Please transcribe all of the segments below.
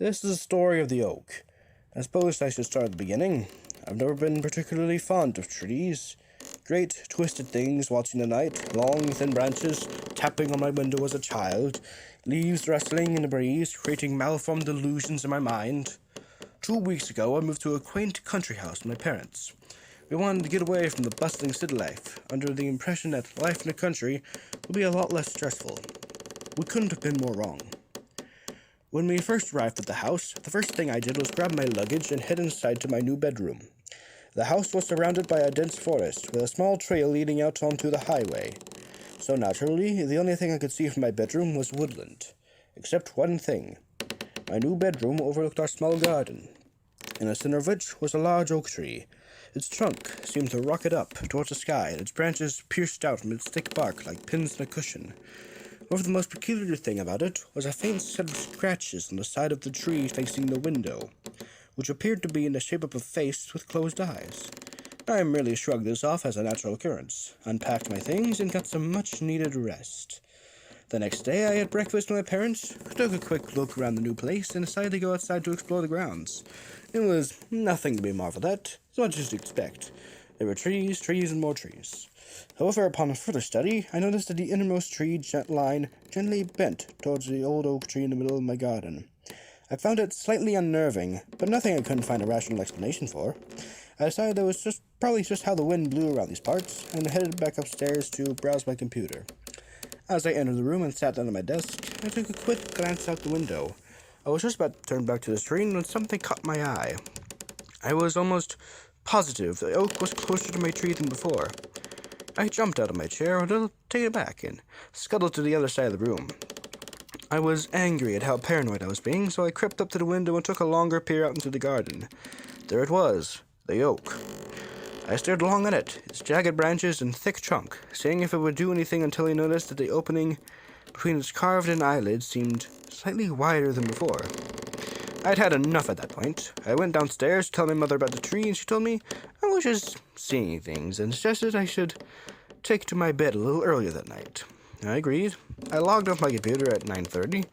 This is the story of the oak. I suppose I should start at the beginning. I've never been particularly fond of trees. Great, twisted things watching the night, long, thin branches tapping on my window as a child, leaves rustling in the breeze, creating malformed illusions in my mind. 2 weeks ago, I moved to a quaint country house with my parents. We wanted to get away from the bustling city life, under the impression that life in the country would be a lot less stressful. We couldn't have been more wrong. When we first arrived at the house, the first thing I did was grab my luggage and head inside to my new bedroom. The house was surrounded by a dense forest, with a small trail leading out onto the highway. So naturally, the only thing I could see from my bedroom was woodland. Except one thing. My new bedroom overlooked our small garden, in the center of which was a large oak tree. Its trunk seemed to rocket up towards the sky, and its branches pierced out from its thick bark like pins in a cushion. However, the most peculiar thing about it was a faint set of scratches on the side of the tree facing the window, which appeared to be in the shape of a face with closed eyes. I merely shrugged this off as a natural occurrence, unpacked my things, and got some much-needed rest. The next day, I had breakfast with my parents, took a quick look around the new place, and decided to go outside to explore the grounds. It was nothing to be marveled at, as much as you'd expect. There were trees, and more trees. However, upon further study, I noticed that the innermost tree line gently bent towards the old oak tree in the middle of my garden. I found it slightly unnerving, but nothing I couldn't find a rational explanation for. I decided that was probably just how the wind blew around these parts, and headed back upstairs to browse my computer. As I entered the room and sat down at my desk, I took a quick glance out the window. I was just about to turn back to the screen when something caught my eye. I was almost positive the oak was closer to my tree than before. I jumped out of my chair, a little taken aback, and scuttled to the other side of the room. I was angry at how paranoid I was being, so I crept up to the window and took a longer peer out into the garden. There it was, the oak. I stared long at it, its jagged branches and thick trunk, seeing if it would do anything until I noticed that the opening between its carved-in eyelids seemed slightly wider than before. I'd had enough at that point. I went downstairs to tell my mother about the tree, and she told me I was just seeing things and suggested I should take to my bed a little earlier that night. I agreed. I logged off my computer at 9:30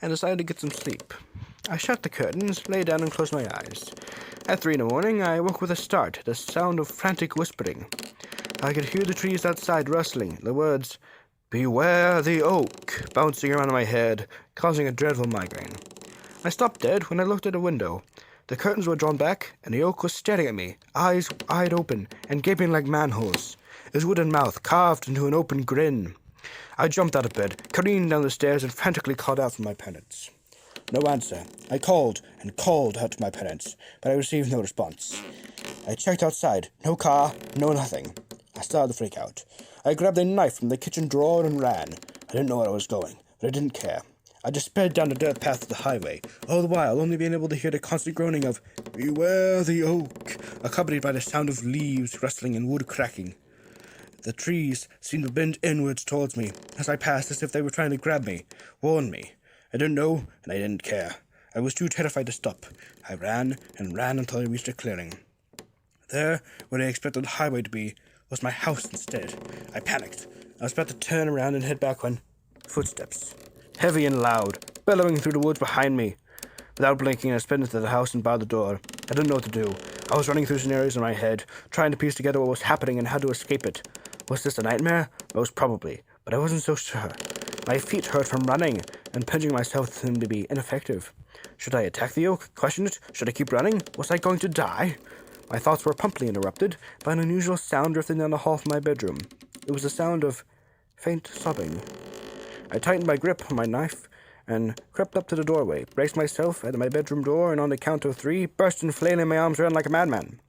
and decided to get some sleep. I shut the curtains, lay down, and closed my eyes. At 3 in the morning, I woke with a start, the sound of frantic whispering. I could hear the trees outside rustling, the words, "Beware the oak," bouncing around in my head, causing a dreadful migraine. I stopped dead when I looked at a window. The curtains were drawn back, and the oak was staring at me, eyes wide open and gaping like manholes, his wooden mouth carved into an open grin. I jumped out of bed, careened down the stairs, and frantically called out for my parents. No answer. I called and called out to my parents, but I received no response. I checked outside. No car, no nothing. I started to freak out. I grabbed a knife from the kitchen drawer and ran. I didn't know where I was going, but I didn't care. I just sped down the dirt path to the highway, all the while only being able to hear the constant groaning of "Beware the oak," accompanied by the sound of leaves rustling and wood cracking. The trees seemed to bend inwards towards me as I passed, as if they were trying to grab me, warn me. I didn't know, and I didn't care. I was too terrified to stop. I ran and ran until I reached a clearing. There, where I expected the highway to be, was my house instead. I panicked. I was about to turn around and head back when footsteps, heavy and loud, bellowing through the woods behind me. Without blinking, I sped into the house and barred the door. I didn't know what to do. I was running through scenarios in my head, trying to piece together what was happening and how to escape it. Was this a nightmare? Most probably, but I wasn't so sure. My feet hurt from running, and pinching myself seemed to be ineffective. Should I attack the oak? Question it? Should I keep running? Was I going to die? My thoughts were promptly interrupted by an unusual sound drifting down the hall from my bedroom. It was the sound of faint sobbing. I tightened my grip on my knife and crept up to the doorway, braced myself at my bedroom door, and on the count of 3, burst in flailing my arms around like a madman.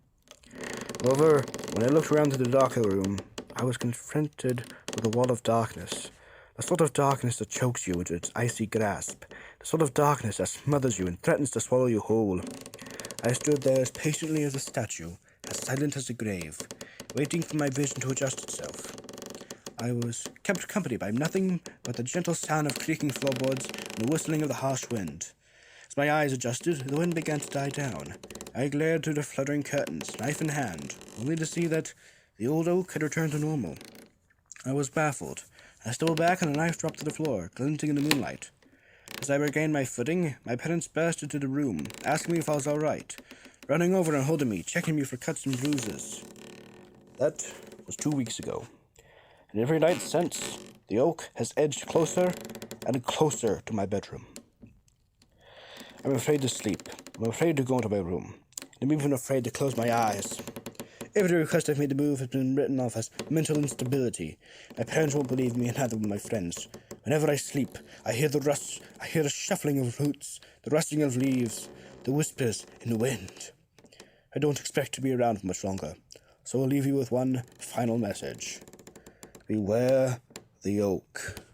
However, when I looked around to the dark of the room, I was confronted with a wall of darkness. The sort of darkness that chokes you into its icy grasp. The sort of darkness that smothers you and threatens to swallow you whole. I stood there as patiently as a statue, as silent as the grave, waiting for my vision to adjust itself. I was kept company by nothing but the gentle sound of creaking floorboards and the whistling of the harsh wind. As my eyes adjusted, the wind began to die down. I glared through the fluttering curtains, knife in hand, only to see that the old oak had returned to normal. I was baffled. I stole back and the knife dropped to the floor, glinting in the moonlight. As I regained my footing, my parents burst into the room, asking me if I was all right, running over and holding me, checking me for cuts and bruises. That was 2 weeks ago, and every night since, the oak has edged closer and closer to my bedroom. I'm afraid to sleep. I'm afraid to go into my room. I'm even afraid to close my eyes. Every request I've made to move has been written off as mental instability. My parents won't believe me, and neither will my friends. Whenever I sleep, I hear the shuffling of roots, the rustling of leaves, the whispers in the wind. I don't expect to be around for much longer, so I'll leave you with one final message. Beware the oak.